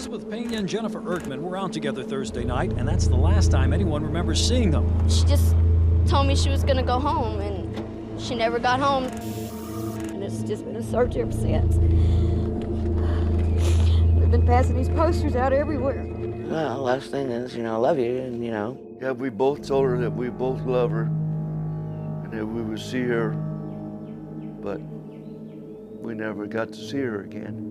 Elizabeth Pena and Jennifer Erkman were out together Thursday night, and that's the last time anyone remembers seeing them. She just told me she was gonna go home, and she never got home. And it's just been a search ever since. We've been passing these posters out everywhere. Well, last thing is, I love you, and Yeah, we both told her that we both love her and that we would see her, but we never got to see her again.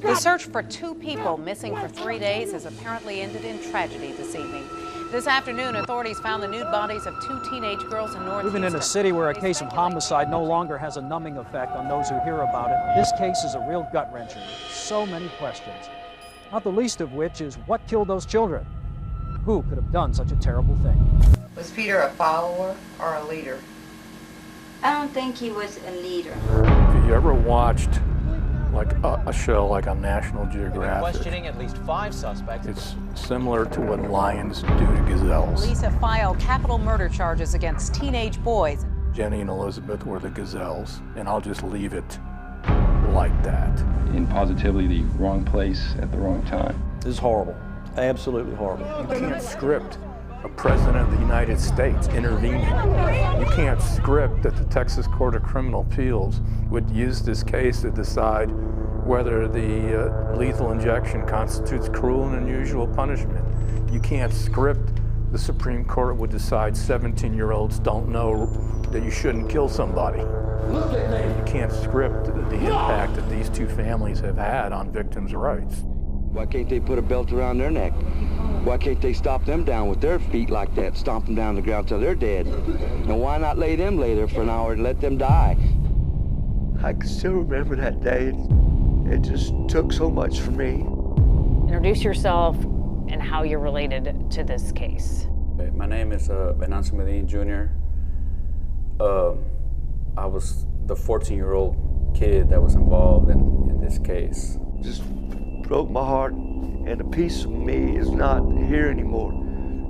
The search for two people missing for 3 days has apparently ended in tragedy this evening. This afternoon, authorities found the nude bodies of two teenage girls in North Houston. Even in a city where a case of homicide no longer has a numbing effect on those who hear about it, this case is a real gut-wrencher. So many questions, not the least of which is what killed those children? Who could have done such a terrible thing? Was Peter a follower or a leader? I don't think he was a leader. Have you ever watched like a show like on National Geographic? Questioning at least 5 suspects. It's similar to what lions do to gazelles. Police have filed capital murder charges against teenage boys. Jenny and Elizabeth were the gazelles, and I'll just leave it like that. In positively the wrong place at the wrong time. This is horrible. Absolutely horrible. You can't script a president of the United States intervening. You can't script that the Texas Court of Criminal Appeals would use this case to decide whether the lethal injection constitutes cruel and unusual punishment. You can't script the Supreme Court would decide 17-year-olds don't know that you shouldn't kill somebody. You can't script the impact that these two families have had on victims' rights. Why can't they put a belt around their neck? Why can't they stop them down with their feet like that, stomp them down the ground till they're dead? And why not lay them there for an hour and let them die? I can still remember that day. It just took so much for me. Introduce yourself and how you're related to this case. Okay, my name is Venancio Medin Jr. I was the 14-year-old kid that was involved in this case. Just broke my heart, and a piece of me is not here anymore.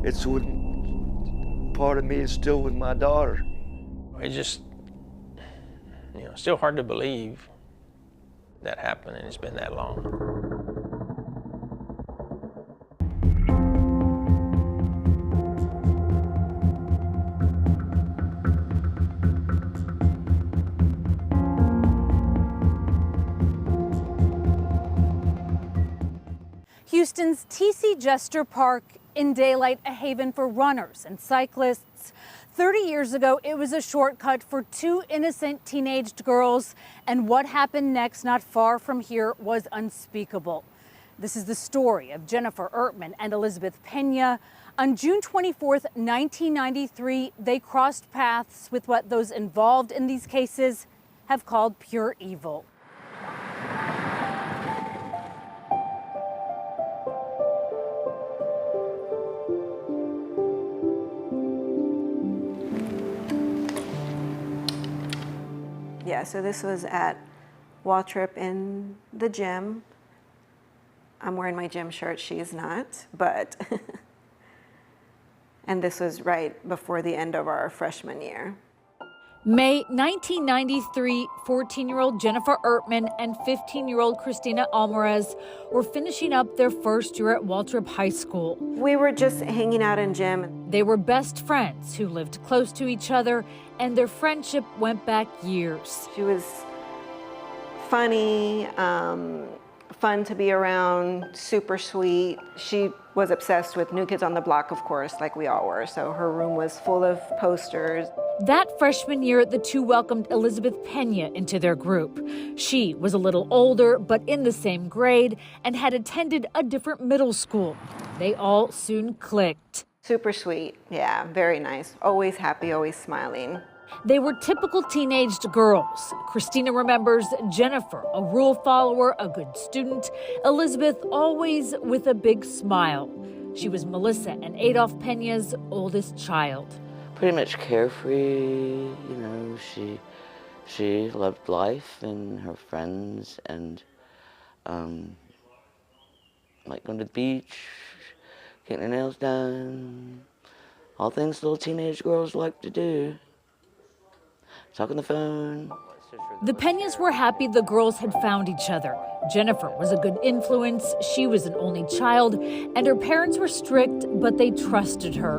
It's with, part of me is still with my daughter. It's just, still hard to believe that happened and it's been that long. Houston's T.C. Jester Park in daylight, a haven for runners and cyclists. 30 years ago, it was a shortcut for two innocent teenaged girls, and what happened next not far from here was unspeakable. This is the story of Jennifer Erkman and Elizabeth Pena. On June 24th, 1993, they crossed paths with what those involved in these cases have called pure evil. Yeah, so this was at Waltrip in the gym. I'm wearing my gym shirt, she is not, but, and this was right before the end of our freshman year. May 1993, 14-year-old Jennifer Erkman and 15-year-old Christina Alvarez were finishing up their first year at Waltrip High School. We were just hanging out in gym. They were best friends who lived close to each other, and their friendship went back years. She was funny, fun to be around, super sweet. She was obsessed with New Kids on the Block, of course, like we all were, so her room was full of posters. That freshman year, the two welcomed Elizabeth Pena into their group. She was a little older, but in the same grade, and had attended a different middle school. They all soon clicked. Super sweet, yeah, very nice. Always happy, always smiling. They were typical teenaged girls. Christina remembers Jennifer, a rule follower, a good student. Elizabeth, always with a big smile. She was Melissa and Adolph Pena's oldest child. Pretty much carefree, she loved life and her friends and like going to the beach, getting her nails done, all things little teenage girls like to do. Talk on the phone. The Peñas were happy the girls had found each other. Jennifer was a good influence, she was an only child, and her parents were strict, but they trusted her.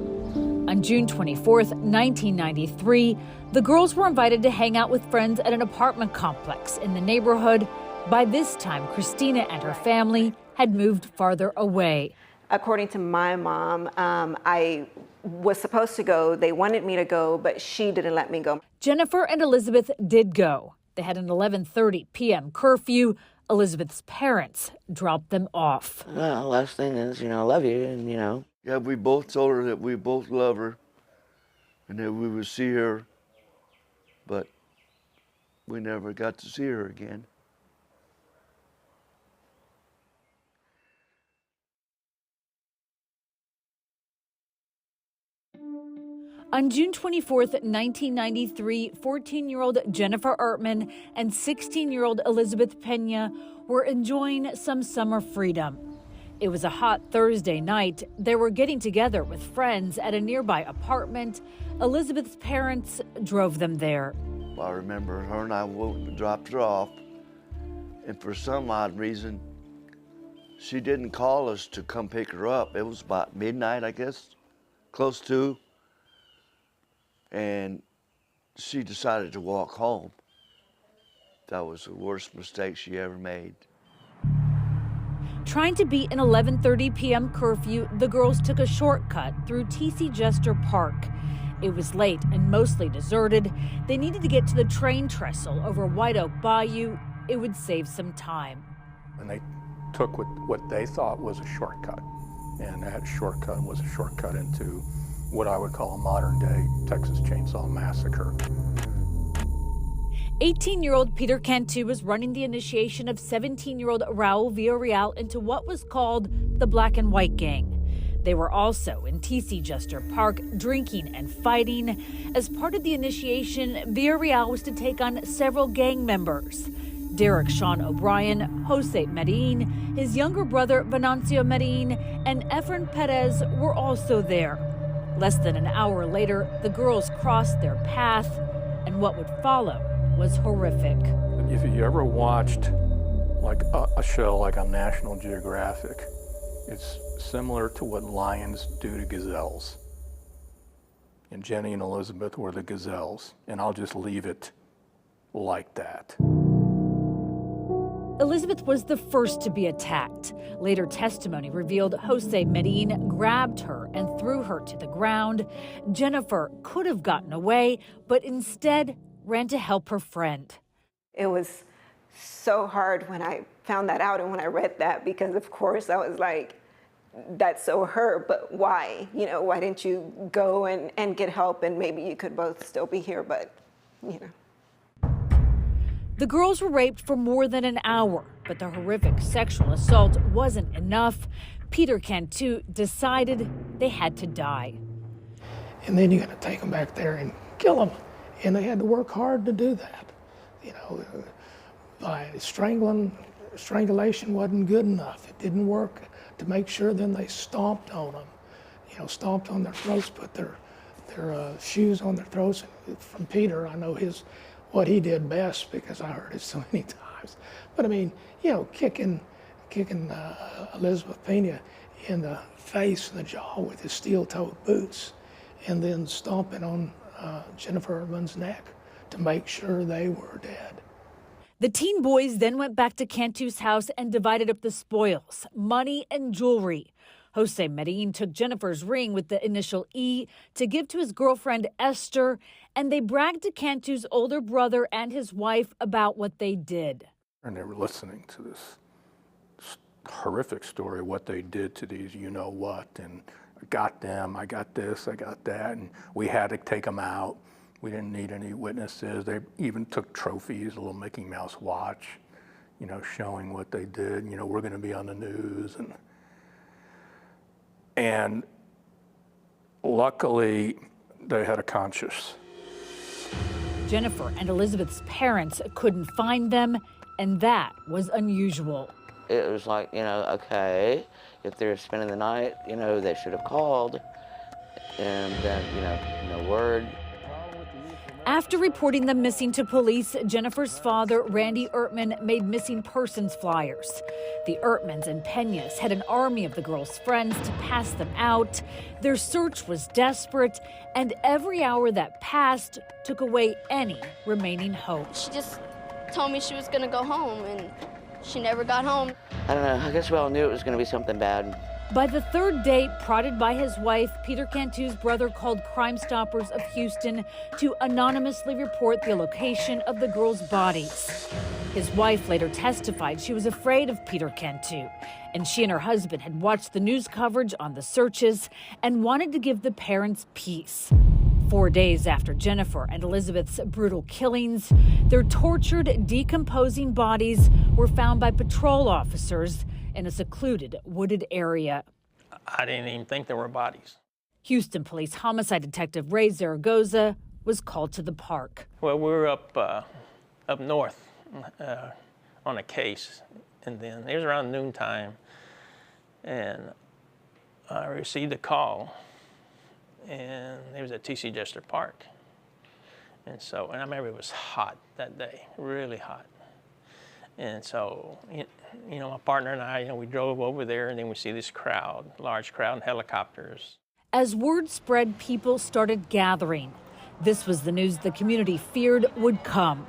On June 24th, 1993, the girls were invited to hang out with friends at an apartment complex in the neighborhood. By this time, Christina and her family had moved farther away. According to my mom, I was supposed to go. They wanted me to go, but she didn't let me go. Jennifer and Elizabeth did go. They had an 11:30 p.m. curfew. Elizabeth's parents dropped them off. Well, last thing is, I love you, and Yeah, we both told her that we both love her and that we would see her, but we never got to see her again. On June 24th, 1993, 14-year-old Jennifer Ertman and 16-year-old Elizabeth Peña were enjoying some summer freedom. It was a hot Thursday night. They were getting together with friends at a nearby apartment. Elizabeth's parents drove them there. I remember her and I dropped her off, and for some odd reason, she didn't call us to come pick her up. It was about midnight, I guess, close to. And she decided to walk home. That was the worst mistake she ever made. Trying to beat an 11:30 p.m. curfew, the girls took a shortcut through T.C. Jester Park. It was late and mostly deserted. They needed to get to the train trestle over White Oak Bayou. It would save some time. And they took what they thought was a shortcut. And that shortcut was a shortcut into what I would call a modern-day Texas Chainsaw Massacre. 18-year-old Peter Cantu was running the initiation of 17-year-old Raul Villarreal into what was called the Black and White Gang. They were also in T.C. Jester Park drinking and fighting. As part of the initiation, Villarreal was to take on several gang members. Derek Sean O'Brien, Jose Medellin, his younger brother Venancio Medellin, and Efren Perez were also there. Less than an hour later, the girls crossed their path, and what would follow was horrific. If you ever watched like a show like on National Geographic, it's similar to what lions do to gazelles. And Jenny and Elizabeth were the gazelles, and I'll just leave it like that. Elizabeth was the first to be attacked. Later testimony revealed Jose Medellin grabbed her and threw her to the ground. Jennifer could have gotten away, but instead ran to help her friend. It was so hard when I found that out and when I read that, because of course I was like, that's so her, but why? Why didn't you go and get help, and maybe you could both still be here, but. The girls were raped for more than an hour, but the horrific sexual assault wasn't enough. Peter Cantu decided they had to die. And then you're going to take them back there and kill them. And they had to work hard to do that. By strangulation wasn't good enough. It didn't work to make sure. Then they stomped on them, stomped on their throats, put their shoes on their throats. From Peter, I know what he did best because I heard it so many times. But I mean, kicking Elizabeth Peña in the face and the jaw with his steel-toed boots, and then stomping on Jennifer Ertman's neck to make sure they were dead. The teen boys then went back to Cantu's house and divided up the spoils, money and jewelry. Jose Medellin took Jennifer's ring with the initial E to give to his girlfriend Esther, and they bragged to Cantu's older brother and his wife about what they did. And they were listening to this horrific story, what they did to these you-know-what, and I got them, I got this, I got that, and we had to take them out. We didn't need any witnesses. They even took trophies, a little Mickey Mouse watch, showing what they did. We're going to be on the news. And luckily, they had a conscience. Jennifer and Elizabeth's parents couldn't find them, and that was unusual. It was like, okay, if they're spending the night, they should have called. And then, no word. After reporting them missing to police, Jennifer's father, Randy Ertman, made missing persons flyers. The Ertmans and Peñas had an army of the girls' friends to pass them out. Their search was desperate, and every hour that passed took away any remaining hope. She just told me she was gonna go home, and she never got home. I don't know, I guess we all knew it was gonna be something bad. By the third day, prodded by his wife, Peter Cantu's brother called Crime Stoppers of Houston to anonymously report the location of the girls' bodies. His wife later testified she was afraid of Peter Cantu, and she and her husband had watched the news coverage on the searches and wanted to give the parents peace. 4 days after Jennifer and Elizabeth's brutal killings, their tortured, decomposing bodies were found by patrol officers in a secluded, wooded area. I didn't even think there were bodies. Houston Police Homicide Detective Ray Zaragoza was called to the park. Well, we were up north on a case, and then it was around noontime, and I received a call, and it was at T.C. Jester Park. And I remember it was hot that day, really hot. And so, you know, my partner and I, we drove over there, and then we see this crowd, large crowd, and helicopters. As word spread, people started gathering. This was the news the community feared would come.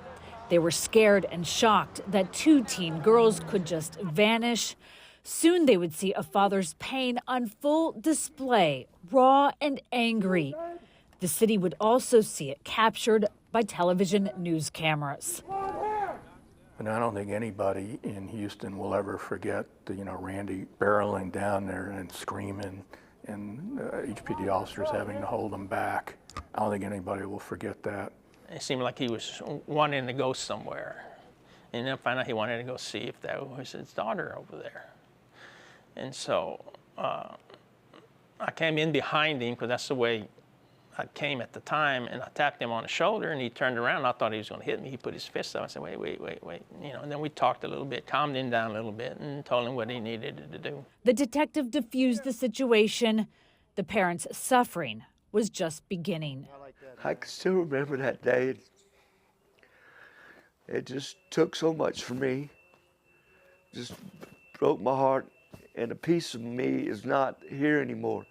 They were scared and shocked that 2 teen girls could just vanish. Soon they would see a father's pain on full display, raw and angry. The city would also see it captured by television news cameras. And I don't think anybody in Houston will ever forget Randy barreling down there and screaming, and HPD officers having to hold him back. I don't think anybody will forget that. It seemed like he was wanting to go somewhere. And then finally he wanted to go see if that was his daughter over there. And so I came in behind him, because that's the way I came at the time, and I tapped him on the shoulder, and he turned around. I thought he was going to hit me. He put his fist up. I said, wait. And then we talked a little bit, calmed him down a little bit, and told him what he needed to do. The detective diffused the situation. The parents' suffering was just beginning. I can still remember that day. It just took so much for me. Just broke my heart, and a piece of me is not here anymore.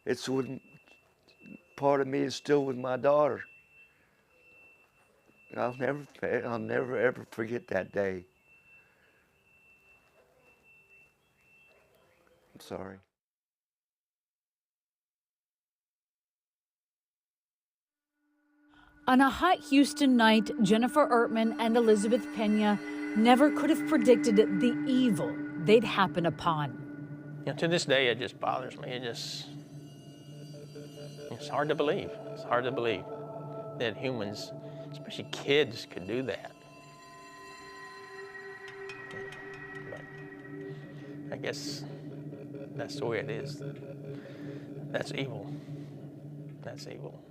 It's with part of me is still with my daughter. I'll never ever forget that day. I'm sorry. On a hot Houston night, Jennifer Ertman and Elizabeth Peña never could have predicted the evil they'd happen upon. To this day, it just bothers me. It's hard to believe. It's hard to believe that humans, especially kids, could do that. But I guess that's the way it is. That's evil. That's evil.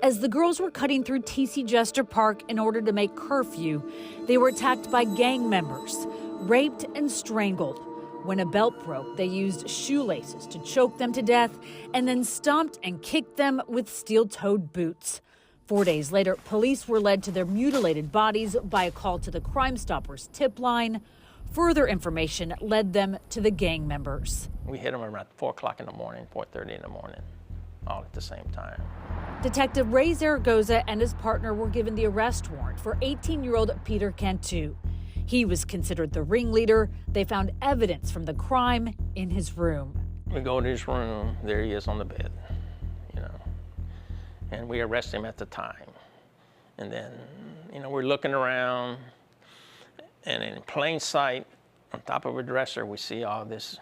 As the girls were cutting through T.C. Jester Park in order to make curfew, they were attacked by gang members, raped and strangled. When a belt broke, they used shoelaces to choke them to death and then stomped and kicked them with steel-toed boots. 4 days later, police were led to their mutilated bodies by a call to the Crime Stoppers tip line. Further information led them to the gang members. We hit them around 4 o'clock in the morning, 4:30 in the morning, all at the same time. Detective Ray Zaragoza and his partner were given the arrest warrant for 18-year-old Peter Cantu. He was considered the ringleader. They found evidence from the crime in his room. We go to his room, there he is on the bed, and we arrest him at the time. And then, we're looking around, and in plain sight, on top of a dresser, we see all this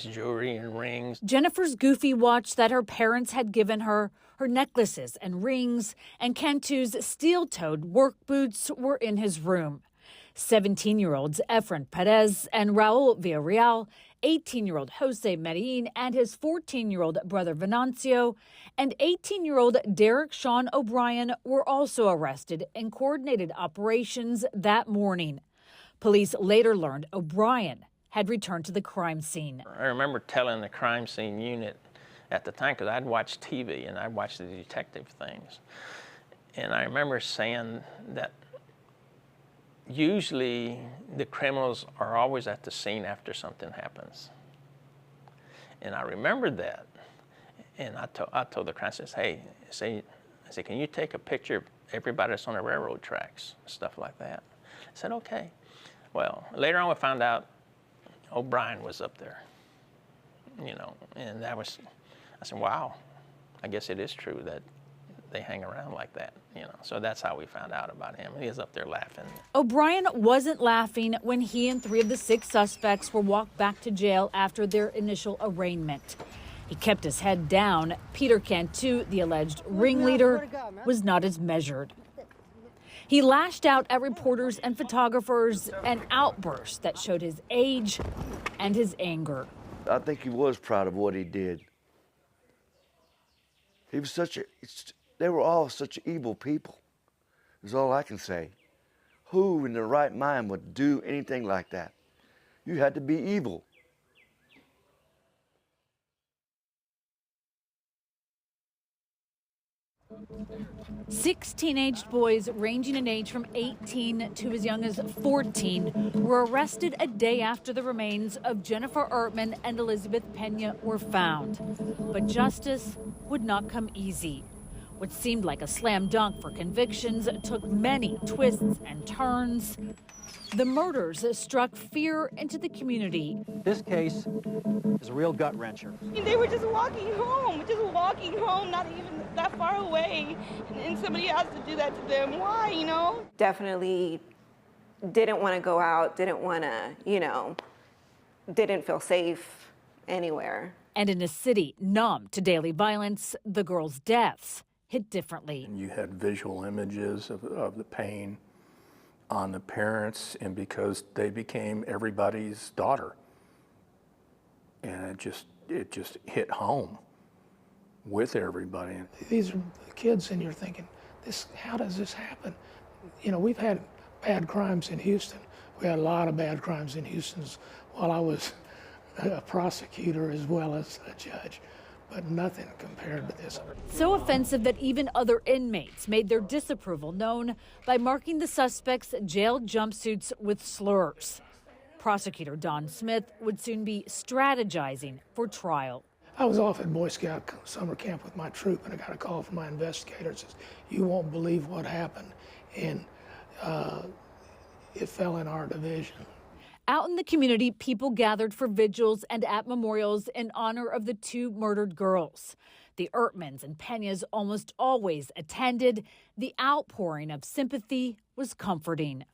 jewelry and rings. Jennifer's goofy watch that her parents had given her, her necklaces and rings, and Cantu's steel-toed work boots were in his room. 17-year-olds Efren Perez and Raul Villarreal, 18-year-old Jose Medellin and his 14-year-old brother Venancio, and 18-year-old Derek Sean O'Brien were also arrested in coordinated operations that morning. Police later learned O'Brien had returned to the crime scene. I remember telling the crime scene unit at the time, because I'd watched TV and I'd watched the detective things. And I remember saying that usually the criminals are always at the scene after something happens. And I remembered that. And I told the crowd, I said, hey, I said, can you take a picture of everybody that's on the railroad tracks, stuff like that? I said, okay. Well, later on we found out O'Brien was up there, you know, and that was, I said, wow, I guess it is true that they hang around like that, you know. So that's how we found out about him. He was up there laughing. O'Brien wasn't laughing when he and 3 of the 6 suspects were walked back to jail after their initial arraignment. He kept his head down. Peter Cantu, the alleged ringleader, was not as measured. He lashed out at reporters and photographers, an outburst that showed his age and his anger. I think he was proud of what he did. He was they were all such evil people, is all I can say. Who in their right mind would do anything like that? You had to be evil. Six teenage boys ranging in age from 18 to as young as 14 were arrested a day after the remains of Jennifer Ertman and Elizabeth Pena were found. But justice would not come easy. What seemed like a slam dunk for convictions took many twists and turns. The murders struck fear into the community. This case is a real gut wrencher. They were just walking home, not even that far away, and somebody has to do that to them. Why, you know? Definitely didn't want to go out, didn't want to, you know, didn't feel safe anywhere. And in a city numb to daily violence, the girls' deaths hit differently. And you had visual images of the pain on the parents, and because they became everybody's daughter. And it just hit home with everybody. These are the kids, and you're thinking, how does this happen? You know, we've had bad crimes in Houston. We had a lot of bad crimes in Houston while I was a prosecutor as well as a judge, but nothing compared to this. So offensive that even other inmates made their disapproval known by marking the suspects' jail jumpsuits with slurs. Prosecutor Don Smith would soon be strategizing for trial. I was off at Boy Scout summer camp with my troop, and I got a call from my investigator that says, you won't believe what happened, and it fell in our division. Out in the community, people gathered for vigils and at memorials in honor of the 2 murdered girls. The Ertmans and Penas almost always attended. The outpouring of sympathy was comforting.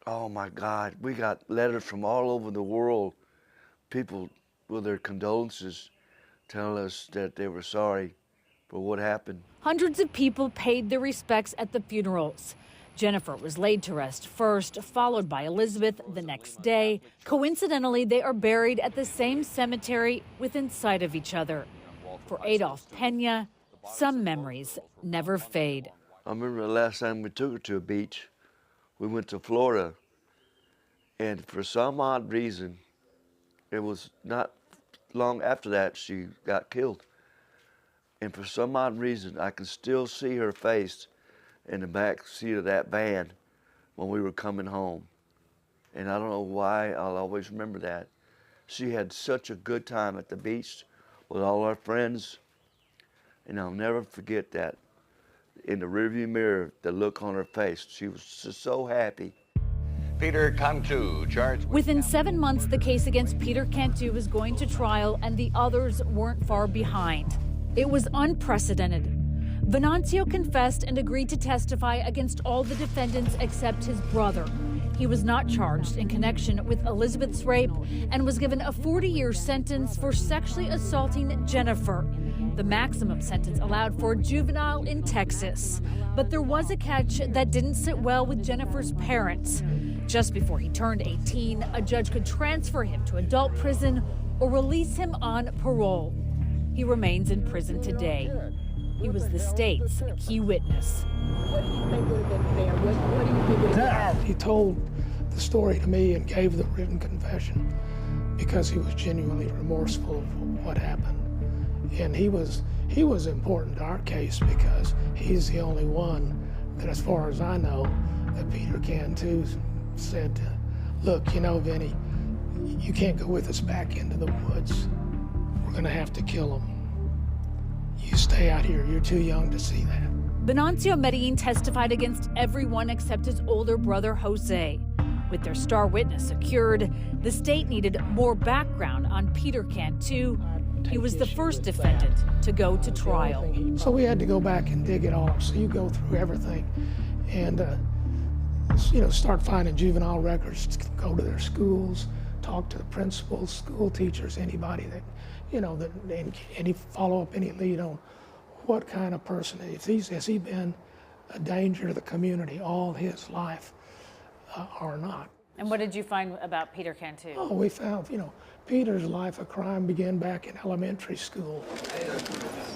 Oh my God, we got letters from all over the world, people with their condolences telling us that they were sorry for what happened. Hundreds of people paid their respects at the funerals. Jennifer was laid to rest first, followed by Elizabeth the next day. Coincidentally, they are buried at the same cemetery within sight of each other. For Adolph Pena, some memories never fade. I remember the last time we took her to a beach. We went to Florida, and for some odd reason, it was not long after that she got killed. And for some odd reason, I can still see her face in the back seat of that van when we were coming home. And I don't know why, I'll always remember that. She had such a good time at the beach with all our friends, and I'll never forget that. In the rearview mirror, the look on her face, she was just so happy. Peter Cantu, charged with... Within 7 months, the case against Peter Cantu was going to trial, and the others weren't far behind. It was unprecedented. Venancio confessed and agreed to testify against all the defendants except his brother. He was not charged in connection with Elizabeth's rape and was given a 40-year sentence for sexually assaulting Jennifer, the maximum sentence allowed for a juvenile in Texas. But there was a catch that didn't sit well with Jennifer's parents. Just before he turned 18, a judge could transfer him to adult prison or release him on parole. He remains in prison today. He was the state's key witness. What do you think would have been fair? What do you think would have been? He told the story to me and gave the written confession because he was genuinely remorseful of what happened. And he was important to our case because he's the only one that as far as I know, that Peter Cantu said, look, you know, Vinny, you can't go with us back into the woods. We're gonna have to kill him. You stay out here, you're too young to see that. Venancio Medellin testified against everyone except his older brother, Jose. With their star witness secured, the state needed more background on Peter Cantu. He was the first defendant to go to trial. So we had to go back and dig it all up. So you go through everything and, you know, start finding juvenile records, go to their schools, talk to the principals, school teachers, anybody that, you know, that any follow up, any lead on what kind of person has he been a danger to the community all his life or not. And what did you find about Peter Cantu? Oh, we found, you know, Peter's life of crime began back in elementary school.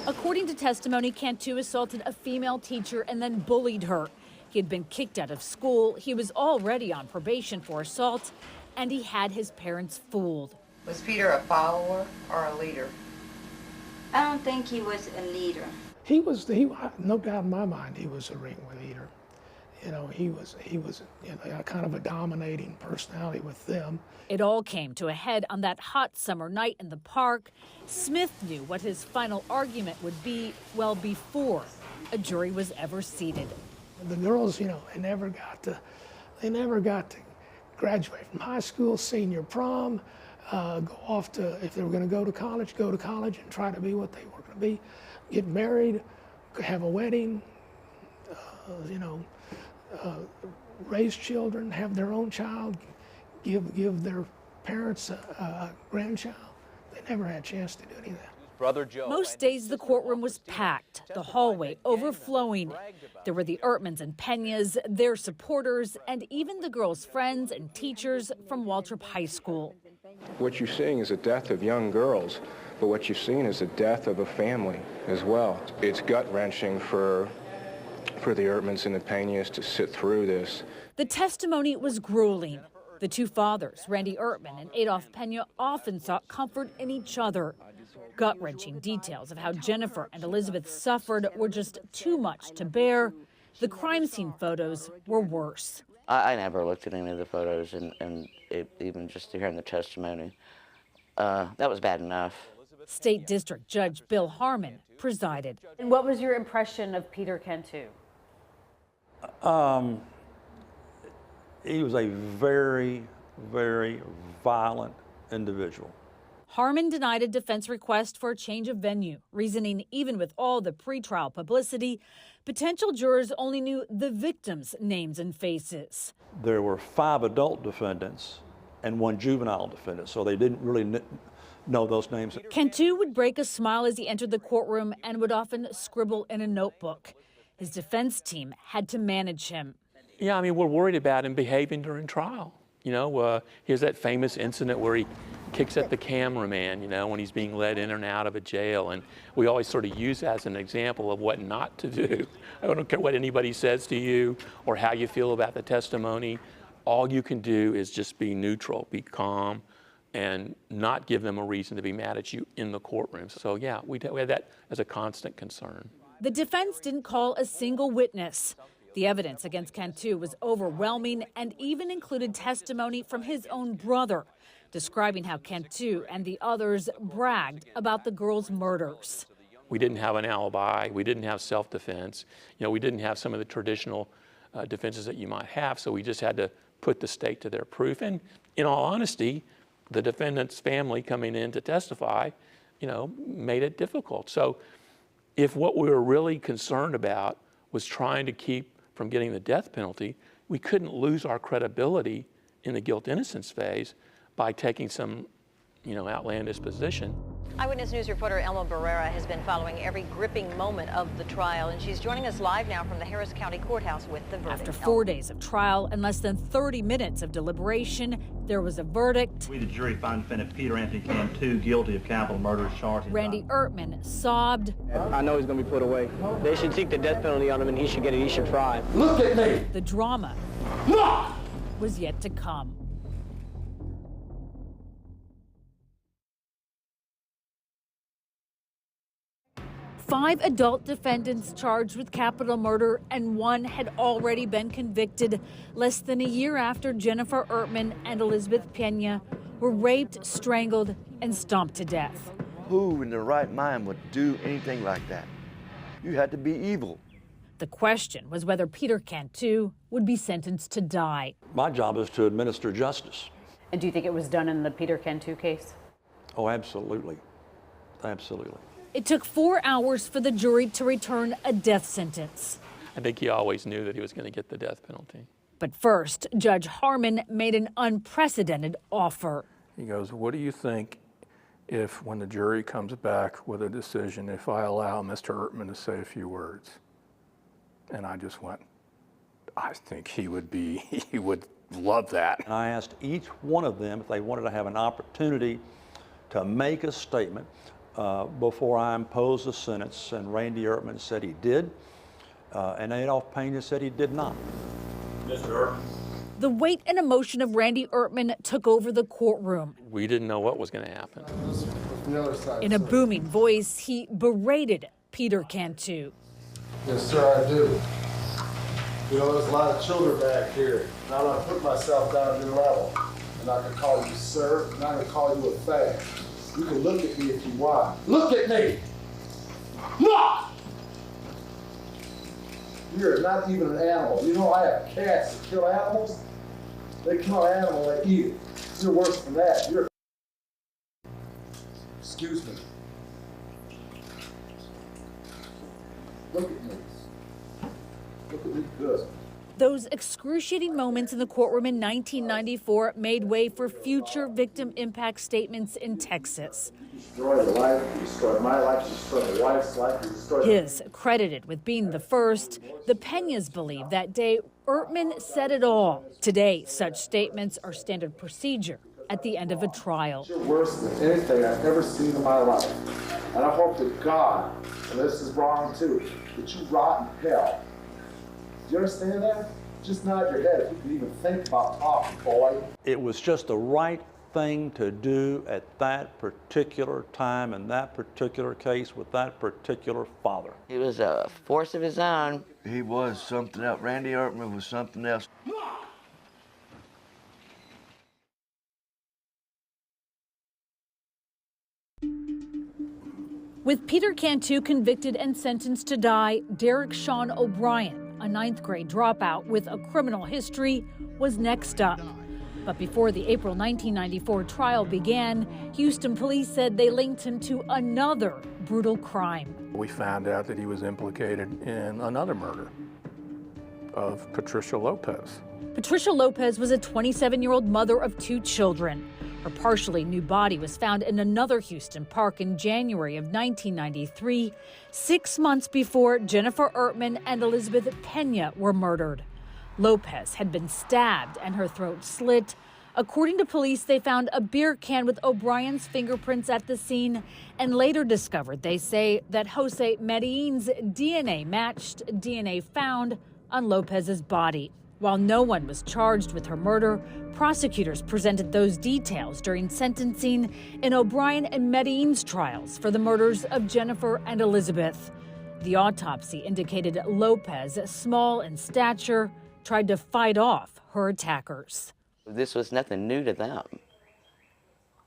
According to testimony, Cantu assaulted a female teacher and then bullied her. He had been kicked out of school, he was already on probation for assault, and he had his parents fooled. Was Peter a follower or a leader? I don't think he was a leader. He no doubt in my mind, he was a ring leader. You know, he was you know, kind of a dominating personality with them. It all came to a head on that hot summer night in the park. Smith knew what his final argument would be well before a jury was ever seated. The girls, you know, they never got to graduate from high school, senior prom, go off to, if they were going to go to college and try to be what they were going to be, get married, have a wedding, you know, raise children, have their own child, give their parents a grandchild. They never had a chance to do any of that. Brother Joe. Most days the courtroom was packed, the hallway overflowing. There were the Ertmans and Peñas, their supporters, and even the girls' friends and teachers from Waltrip High School. What you're seeing is the death of young girls, but what you're seeing is the death of a family as well. It's gut-wrenching for the Ertmans and the Peñas to sit through this. The testimony was grueling. The two fathers, Randy Ertman and Adolph Peña, often sought comfort in each other. Gut-wrenching details of how Jennifer and Elizabeth suffered were just too much to bear. The crime scene photos were worse. I never looked at any of the photos, and even just hearing the testimony, that was bad enough. State District Judge Bill Harmon presided. And what was your impression of Peter Cantu? He was a very, very violent individual. Harmon denied a defense request for a change of venue, reasoning even with all the pretrial publicity, potential jurors only knew the victims' names and faces. There were 5 adult defendants and 1 juvenile defendant, so they didn't really know those names. Cantu would break a smile as he entered the courtroom and would often scribble in a notebook. His defense team had to manage him. Yeah, I mean, we're worried about him behaving during trial. You know, here's that famous incident where he kicks at the cameraman, you know, when he's being led in and out of a jail. And we always sort of use that as an example of what not to do. I don't care what anybody says to you or how you feel about the testimony. All you can do is just be neutral, be calm, and not give them a reason to be mad at you in the courtroom. So, yeah, we had that as a constant concern. The defense didn't call a single witness. The evidence against Cantu was overwhelming and even included testimony from his own brother, describing how Cantu and the others bragged about the girls' murders. We didn't have an alibi. We didn't have self-defense. You know, we didn't have some of the traditional defenses that you might have, so we just had to put the state to their proof. And in all honesty, the defendant's family coming in to testify, you know, made it difficult. So if what we were really concerned about was trying to keep from getting the death penalty, we couldn't lose our credibility in the guilt-innocence phase by taking some, you know, outlandish position. Eyewitness News reporter Elma Barrera has been following every gripping moment of the trial, and she's joining us live now from the Harris County Courthouse with the verdict. After 4 days of trial and less than 30 minutes of deliberation, there was a verdict. We, the jury, find defendant Peter Anthony Cantu guilty of capital murder charge. Randy Ertman sobbed. I know he's going to be put away. They should seek the death penalty on him, and he should get it. He should try. Look at me. The drama was yet to come. 5 adult defendants charged with capital murder, and 1 had already been convicted less than a year after Jennifer Ertman and Elizabeth Pena were raped, strangled, and stomped to death. Who in their right mind would do anything like that? You had to be evil. The question was whether Peter Cantu would be sentenced to die. My job is to administer justice. And do you think it was done in the Peter Cantu case? Oh, absolutely. Absolutely. It took 4 hours for the jury to return a death sentence. I think he always knew that he was going to get the death penalty. But first, Judge Harmon made an unprecedented offer. He goes, what do you think if, when the jury comes back with a decision, if I allow Mr. Ertman to say a few words? And I just went, I think he would love that. And I asked each one of them if they wanted to have an opportunity to make a statement before I imposed the sentence, and Randy Ertman said he did, and Adolph Pena said he did not. Mr. Ertman. The weight and emotion of Randy Ertman took over the courtroom. We didn't know what was going to happen. In a booming voice, he berated Peter Cantu. Yes, sir, I do. You know, there's a lot of children back here, and I want to put myself down to your level. And I can call you sir, and I can call you a fag. You can look at me if you want. Look at me! Look! You're not even an animal. You know I have cats that kill animals? They kill an animal, they eat it. You're worse than that. You're... Excuse me. Look at me. Look at me good. Those excruciating moments in the courtroom in 1994 made way for future victim impact statements in Texas. You destroyed your life, you destroyed my life, you destroyed my wife's life, you destroyed... His, credited with being the first, the Peñas believe that day Ertman said it all. Today, such statements are standard procedure at the end of a trial. You're worse than anything I've ever seen in my life. And I hope to God, and this is wrong too, that you rot in hell. Do you understand that? Just nod your head if you can even think about talking, boy. It was just the right thing to do at that particular time in that particular case with that particular father. He was a force of his own. He was something else. Randy Ertman was something else. With Peter Cantu convicted and sentenced to die, Derek Sean O'Brien, a 9th grade dropout with a criminal history, was next up. But before the April 1994 trial began, Houston police said they linked him to another brutal crime. We found out that he was implicated in another murder of Patricia Lopez. Patricia Lopez was a 27-year-old mother of 2 children. Her partially nude body was found in another Houston park in January of 1993, 6 months before Jennifer Ertman and Elizabeth Pena were murdered. Lopez had been stabbed and her throat slit. According to police, they found a beer can with O'Brien's fingerprints at the scene and later discovered, they say, that Jose Medine's DNA matched DNA found on Lopez's body. While no one was charged with her murder, prosecutors presented those details during sentencing in O'Brien and Medine's trials for the murders of Jennifer and Elizabeth. The autopsy indicated Lopez, small in stature, tried to fight off her attackers. This was nothing new to them.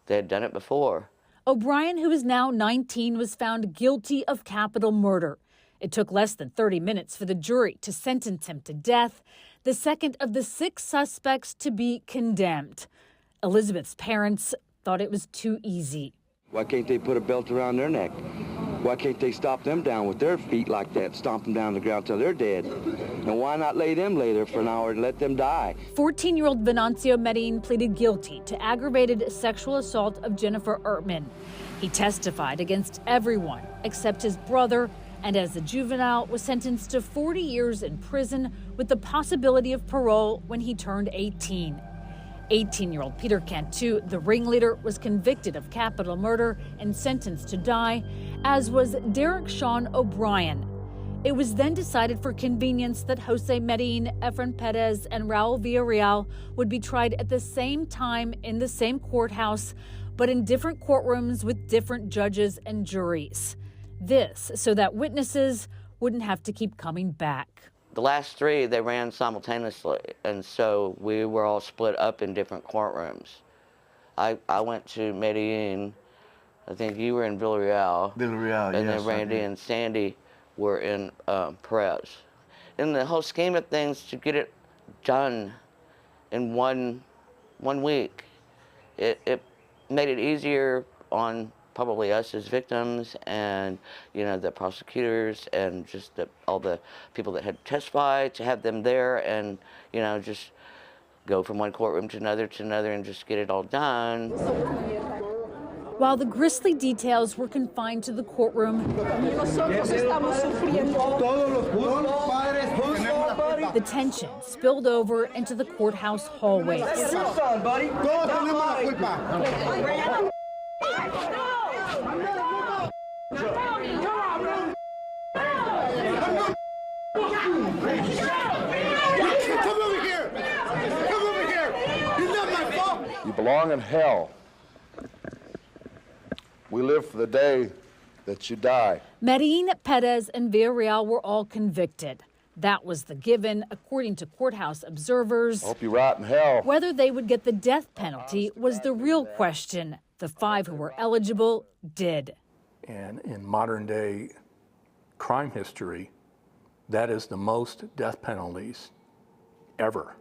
They had done it before. O'Brien, who is now 19, was found guilty of capital murder. It took less than 30 minutes for the jury to sentence him to death, the second of the 6 suspects to be condemned. Elizabeth's parents thought it was too easy. Why can't they put a belt around their neck? Why can't they stop them down with their feet like that, stomp them down the ground till they're dead? And why not lay them there for an hour and let them die? 14-year-old Venancio Medine pleaded guilty to aggravated sexual assault of Jennifer Ertman. He testified against everyone except his brother, and as a juvenile was sentenced to 40 years in prison with the possibility of parole when he turned 18. 18-year-old Peter Cantu, the ringleader, was convicted of capital murder and sentenced to die, as was Derek Sean O'Brien. It was then decided for convenience that Jose Medine, Efren Perez, and Raul Villarreal would be tried at the same time in the same courthouse, but in different courtrooms with different judges and juries. This so that witnesses wouldn't have to keep coming back. The last 3, they ran simultaneously, and so we were all split up in different courtrooms. I went to Medellin. I think you were in Villarreal. Villarreal, and yes. then Randy and Sandy were in Perez. In the whole scheme of things, to get it done in one week, it made it easier on probably us as victims, and the prosecutors, and just all the people that had testified, to have them there, and just go from one courtroom to another and just get it all done. While the grisly details were confined to the courtroom, the tension spilled over into the courthouse hallways. You belong in hell. We live for the day that you die. Medellin, Perez, and Villarreal were all convicted. That was the given, according to courthouse observers. I hope you rot in hell. Whether they would get the death penalty was the real question. The 5 who were eligible did. And in modern day crime history, that is the most death penalties ever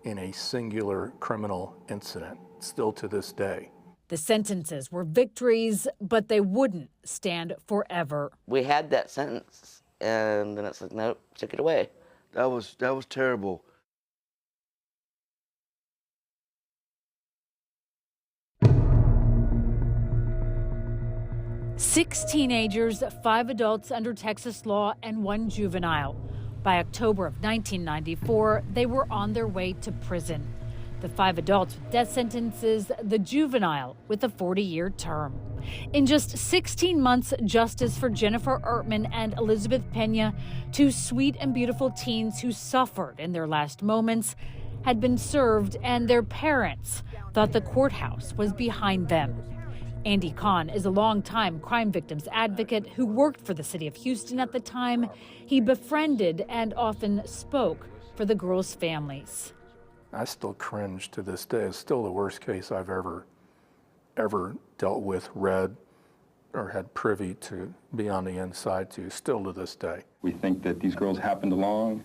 in a singular criminal incident, still to this day. The sentences were victories, but they wouldn't stand forever. We had that sentence, and then it's like, nope, took it away. That was terrible. Six teenagers, 5 adults under Texas law, and 1 juvenile. By October of 1994, they were on their way to prison. The 5 adults with death sentences, the juvenile with a 40-year term. In just 16 months, justice for Jennifer Ertman and Elizabeth Pena, 2 sweet and beautiful teens who suffered in their last moments, had been served, and their parents thought the courthouse was behind them. Andy Kahn is a longtime crime victims advocate who worked for the city of Houston at the time. He befriended and often spoke for the girls' families. I still cringe to this day. It's still the worst case I've ever dealt with, read, or had privy to be on the inside to, still to this day. We think that these girls happened along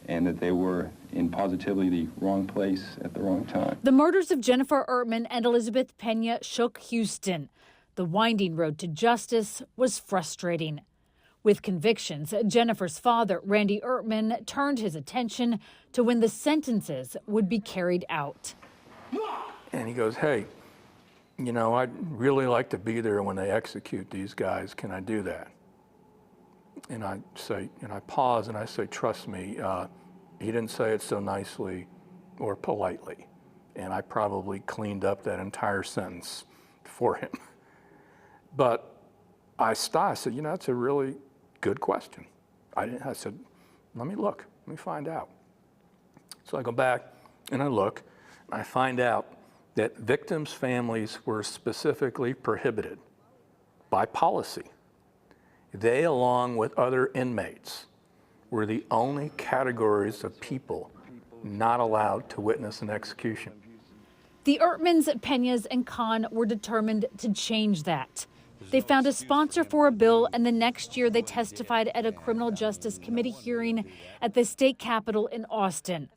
and that they were in positively the wrong place at the wrong time. The murders of Jennifer Ertman and Elizabeth Pena shook Houston. The winding road to justice was frustrating. With convictions, Jennifer's father, Randy Ertman, turned his attention to when the sentences would be carried out. And he goes, hey, I'd really like to be there when they execute these guys. Can I do that? And I pause and I say, trust me, he didn't say it so nicely or politely. And I probably cleaned up that entire sentence for him. But I stopped. I said, that's a really good question. I said, let me look, let me find out. So I go back and I look, and I find out that victims' families were specifically prohibited by policy. They, along with other inmates, were the only categories of people not allowed to witness an execution. The Ertmans, Penas, and Kahn were determined to change that. They found a sponsor for a bill, and the next year they testified at a criminal justice committee hearing at the state capitol in Austin.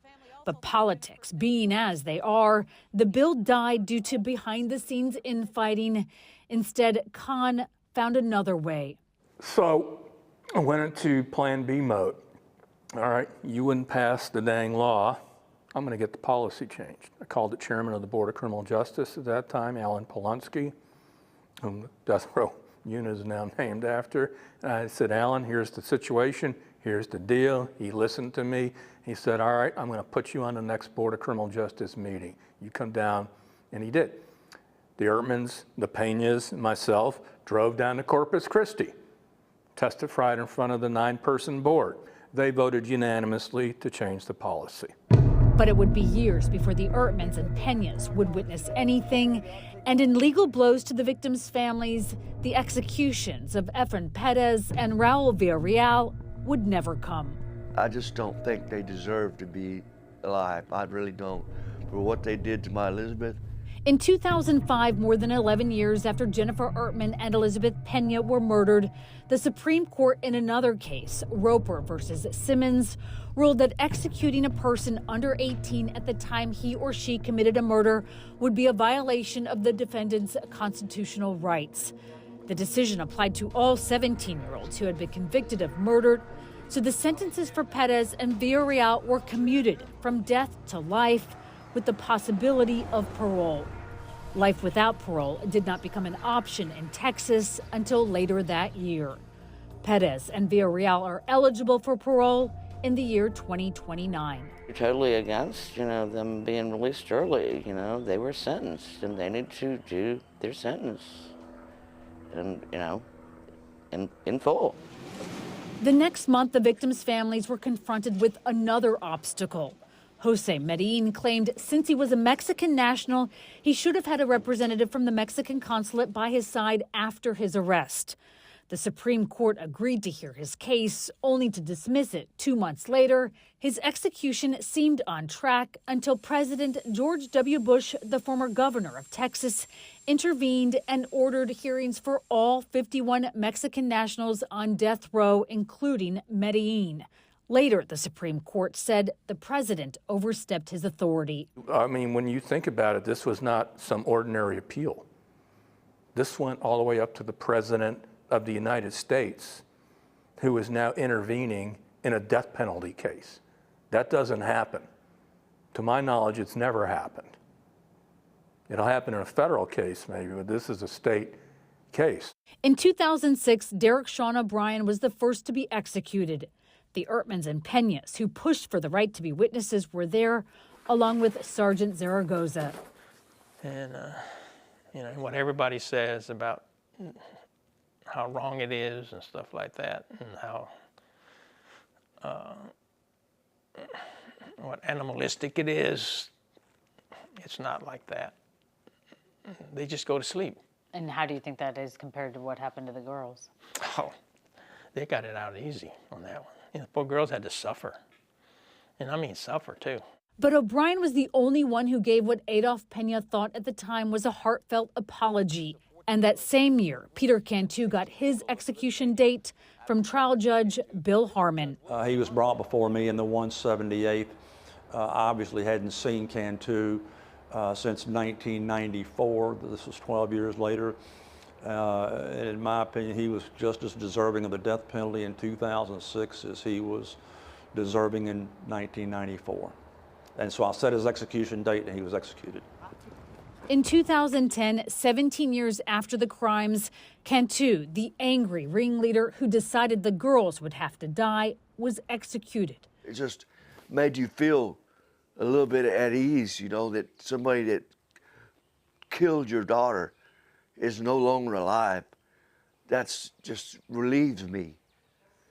But politics being as they are, the bill died due to behind-the-scenes infighting. Instead, Kahn found another way. So I went into Plan B mode. All right, you wouldn't pass the dang law. I'm going to get the policy changed. I called the chairman of the Board of Criminal Justice at that time, Alan Polonsky, whom the death row unit is now named after. And I said, Alan, here's the situation. Here's the deal. He listened to me. He said, all right, I'm going to put you on the next Board of Criminal Justice meeting. You come down. And he did. The Ertmans, the Penas, and myself drove down to Corpus Christi, testified in front of the 9-person board. They voted unanimously to change the policy. But it would be years before the Ertmans and Peñas would witness anything. And in legal blows to the victims' families, the executions of Efren Perez and Raul Villarreal would never come. I just don't think they deserve to be alive. I really don't. For what they did to my Elizabeth. In 2005, more than 11 years after Jennifer Ertman and Elizabeth Peña were murdered, the Supreme Court in another case, Roper versus Simmons, ruled that executing a person under 18 at the time he or she committed a murder would be a violation of the defendant's constitutional rights. The decision applied to all 17-year-olds who had been convicted of murder, so the sentences for Perez and Villarreal were commuted from death to life with the possibility of parole. Life without parole did not become an option in Texas until later that year. Perez and Villarreal are eligible for parole in the year 2029. We're totally against, them being released early. They were sentenced and they need to do their sentence and, in full. The next month, the victims' families were confronted with another obstacle. Jose Medellin claimed since he was a Mexican national, he should have had a representative from the Mexican consulate by his side after his arrest. The Supreme Court agreed to hear his case, only to dismiss it 2 months later. His execution seemed on track until President George W. Bush, the former governor of Texas, intervened and ordered hearings for all 51 Mexican nationals on death row, including Medellin. Later, the Supreme Court said the president overstepped his authority. I mean, when you think about it, this was not some ordinary appeal. This went all the way up to the president of the United States, who is now intervening in a death penalty case. That doesn't happen. To my knowledge, it's never happened. It'll happen in a federal case maybe, but this is a state case. In 2006, Derek Sean O'Brien was the first to be executed. The Ertmans and Peñas, who pushed for the right to be witnesses, were there, along with Sergeant Zaragoza. And, what everybody says about how wrong it is and stuff like that, and how what animalistic it is, it's not like that. They just go to sleep. And how do you think that is compared to what happened to the girls? Oh, they got it out easy on that one. The poor girls had to suffer. And I mean suffer, too. But O'Brien was the only one who gave what Adolph Peña thought at the time was a heartfelt apology. And that same year, Peter Cantu got his execution date from trial judge Bill Harmon. He was brought before me in the 178th. Obviously hadn't seen Cantu since 1994. This was 12 years later. And in my opinion, he was just as deserving of the death penalty in 2006 as he was deserving in 1994. And so I set his execution date and he was executed. In 2010, 17 years after the crimes, Cantu, the angry ringleader who decided the girls would have to die, was executed. It just made you feel a little bit at ease, that somebody that killed your daughter is no longer alive. That's just relieves me.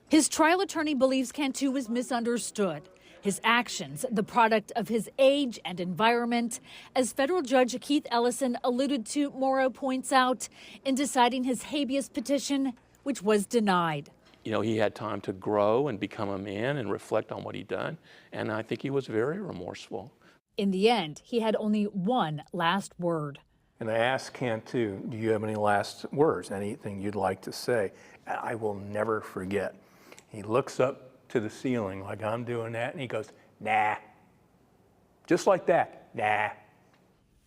His trial attorney believes Cantu was misunderstood. His actions, the product of his age and environment. As federal judge Keith Ellison alluded to, Morrow points out, in deciding his habeas petition, which was denied. He had time to grow and become a man and reflect on what he'd done, and I think he was very remorseful. In the end, he had only one last word. And I asked Cantu, do you have any last words, anything you'd like to say? And I will never forget. He looks up to the ceiling like I'm doing that, and he goes, nah. Just like that, nah.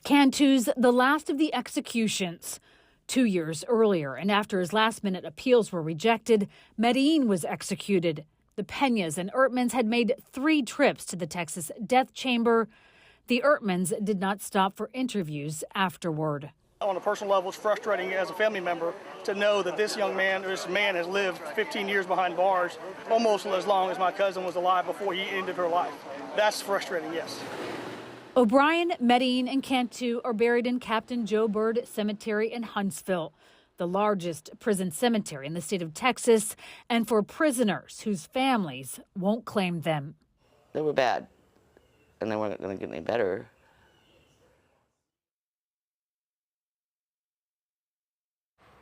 Cantu's the last of the executions. 2 years earlier, and after his last-minute appeals were rejected, Medellin was executed. The Peñas and Ertmans had made 3 trips to the Texas death chamber. The Ertmans did not stop for interviews afterward. On a personal level, it's frustrating as a family member to know that this man has lived 15 years behind bars, almost as long as my cousin was alive before he ended her life. That's frustrating, yes. O'Brien, Medellin, and Cantu are buried in Captain Joe Byrd Cemetery in Huntsville, the largest prison cemetery in the state of Texas, and for prisoners whose families won't claim them. They were bad. and they weren't going to get any better.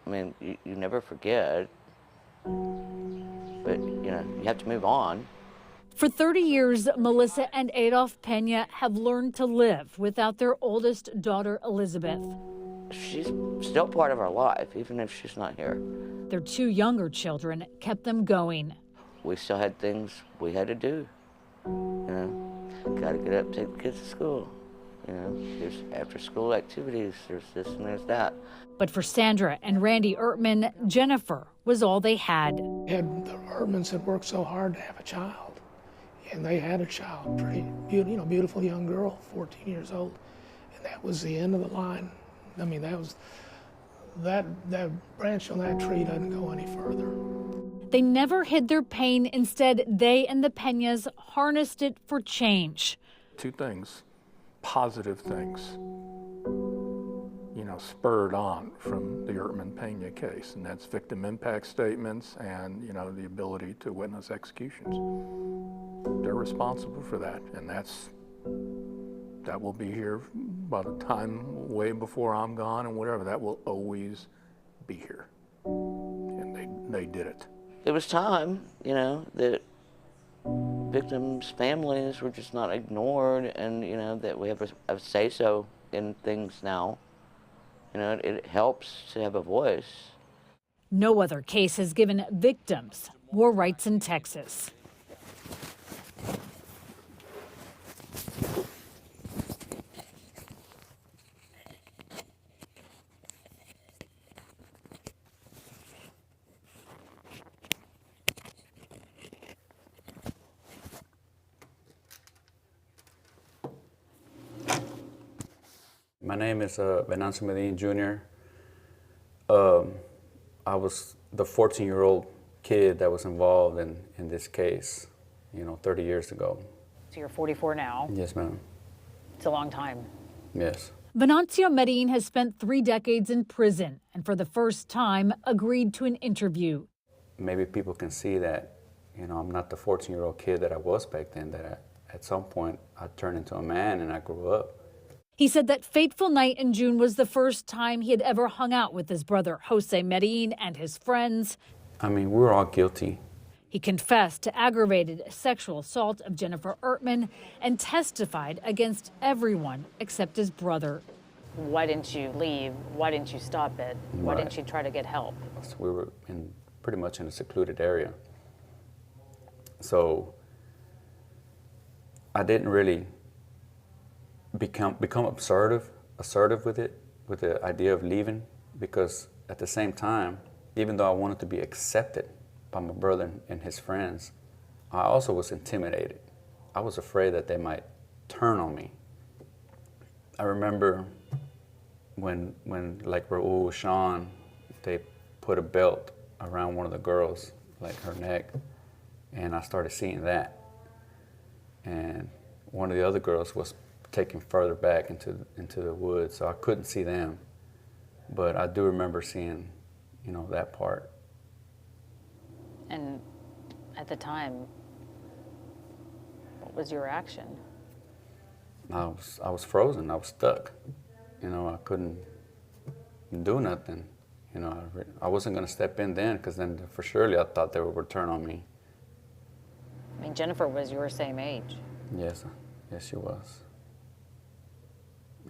I mean, you never forget, but, you know, you have to move on. For 30 years, Melissa and Adolph Pena have learned to live without their oldest daughter, Elizabeth. She's still part of our life, even if she's not here. Their 2 younger children kept them going. We still had things we had to do. You know, got to get up, take the kids to school. You know, there's after-school activities, there's this and there's that. But for Sandra and Randy Ertman, Jennifer was all they had. The Ertmans had worked so hard to have a child, and they had a child, pretty beautiful young girl, 14 years old, and that was the end of the line. I mean, that branch on that tree doesn't go any further. They never hid their pain. Instead, they and the Penas harnessed it for change. 2 things, positive things, you know, spurred on from the Ertman-Pena case, and that's victim impact statements and, you know, the ability to witness executions. They're responsible for that, and that will be here by the time way before I'm gone and whatever. That will always be here, and they did it. It was time, you know, that victims' families were just not ignored, and, you know, that we have a say-so in things now. You know, it helps to have a voice. No other case has given victims more rights in Texas. My name is Venancio Medin Jr. I was the 14-year-old kid that was involved in this case, you know, 30 years ago. So you're 44 now? Yes, ma'am. It's a long time. Yes. Venancio Medin has spent 3 decades in prison and for the first time agreed to an interview. Maybe people can see that, you know, I'm not the 14-year-old kid that I was back then, that at some point I turned into a man and I grew up. He said that fateful night in June was the first time he had ever hung out with his brother Jose Medin and his friends. I mean, we were all guilty. He confessed to aggravated sexual assault of Jennifer Ertman and testified against everyone except his brother. Why didn't you leave? Why didn't you stop it? Why didn't you try to get help? We were pretty much in a secluded area. So I didn't really become assertive with it, with the idea of leaving, because at the same time, even though I wanted to be accepted by my brother and his friends, I also was intimidated. I was afraid that they might turn on me. I remember when like Raul, Sean, they put a belt around one of the girls, like her neck, and I started seeing that. And one of the other girls was taken further back into the woods, so I couldn't see them. But I do remember seeing, you know, that part. And at the time, what was your reaction? I was frozen. I was stuck. You know, I couldn't do nothing. You know, I wasn't going to step in then, because then for surely I thought they would turn on me. I mean, Jennifer was your same age. Yes, yes, she was.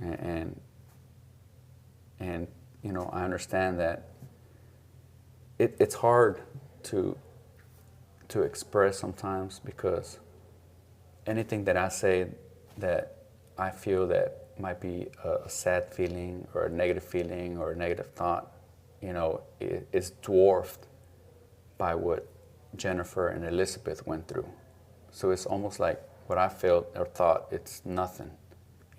And you know, I understand that it's hard to express sometimes, because anything that I say that I feel that might be a sad feeling or a negative feeling or a negative thought, you know, is dwarfed by what Jennifer and Elizabeth went through. So it's almost like what I felt or thought, it's nothing,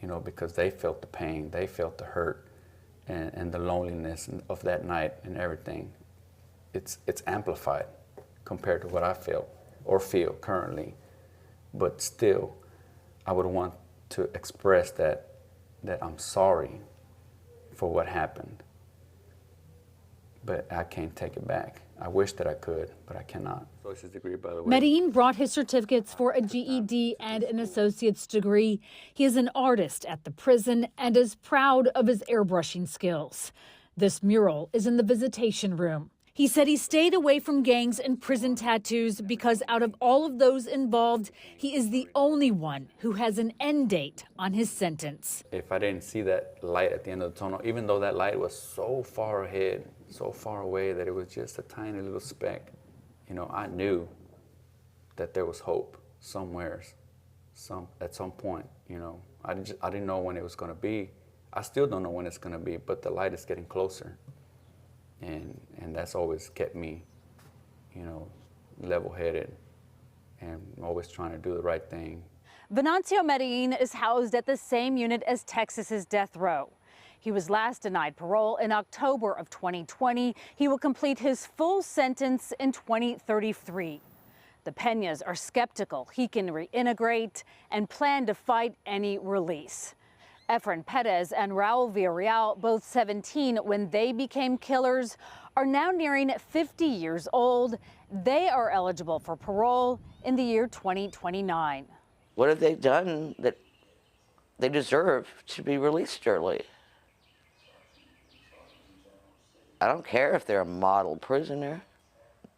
you know, because they felt the pain, they felt the hurt and the loneliness of that night and everything. It's amplified compared to what I felt or feel currently. But still, I would want to express that I'm sorry for what happened. but I can't take it back. I wish that I could, but I cannot. Associate's degree, by the way. Medellin brought his certificates for a GED and an associate's degree. He is an artist at the prison and is proud of his airbrushing skills. This mural is in the visitation room. He said he stayed away from gangs and prison tattoos because out of all of those involved, he is the only one who has an end date on his sentence. If I didn't see that light at the end of the tunnel, even though that light was so far ahead, so far away that it was just a tiny little speck, you know, I knew that there was hope somewhere, at some point, you know. I didn't know when it was going to be. I still don't know when it's going to be, but the light is getting closer. And that's always kept me, you know, level-headed and always trying to do the right thing. Venancio Medellin is housed at the same unit as Texas's death row. He was last denied parole in October of 2020. He will complete his full sentence in 2033. The Peñas are skeptical he can reintegrate and plan to fight any release. Efren Perez and Raul Villarreal, both 17 when they became killers, are now nearing 50 years old. They are eligible for parole in the year 2029. What have they done that they deserve to be released early? I don't care if they're a model prisoner.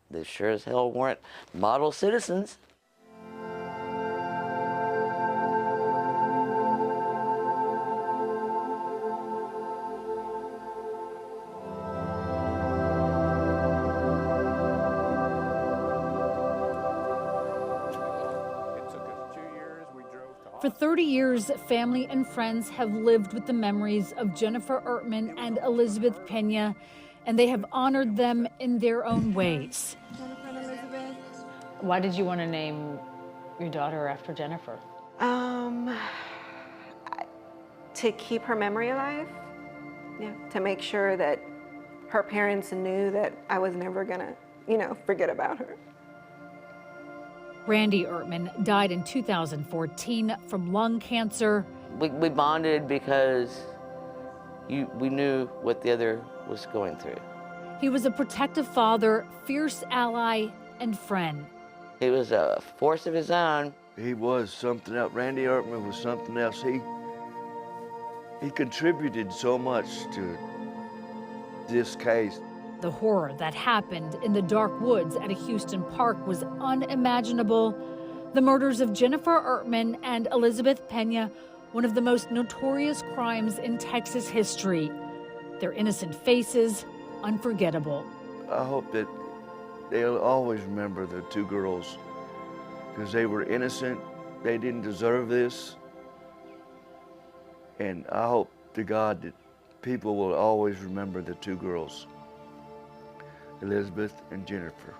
They sure as hell weren't model citizens. For 30 years, family and friends have lived with the memories of Jennifer Ertman and Elizabeth Peña, and they have honored them in their own ways. Why did you want to name your daughter after Jennifer? To keep her memory alive, yeah, to make sure that her parents knew that I was never gonna, you know, forget about her. Randy Ertman died in 2014 from lung cancer. We bonded because we knew what the other was going through. He was a protective father, fierce ally, and friend. He was a force of his own. He was something else. Randy Ertman was something else. He contributed so much to this case. The horror that happened in the dark woods at a Houston park was unimaginable. The murders of Jennifer Ertman and Elizabeth Peña, one of the most notorious crimes in Texas history. Their innocent faces, unforgettable. I hope that they'll always remember the two girls because they were innocent. They didn't deserve this. And I hope to God that people will always remember the two girls, Elizabeth and Jennifer.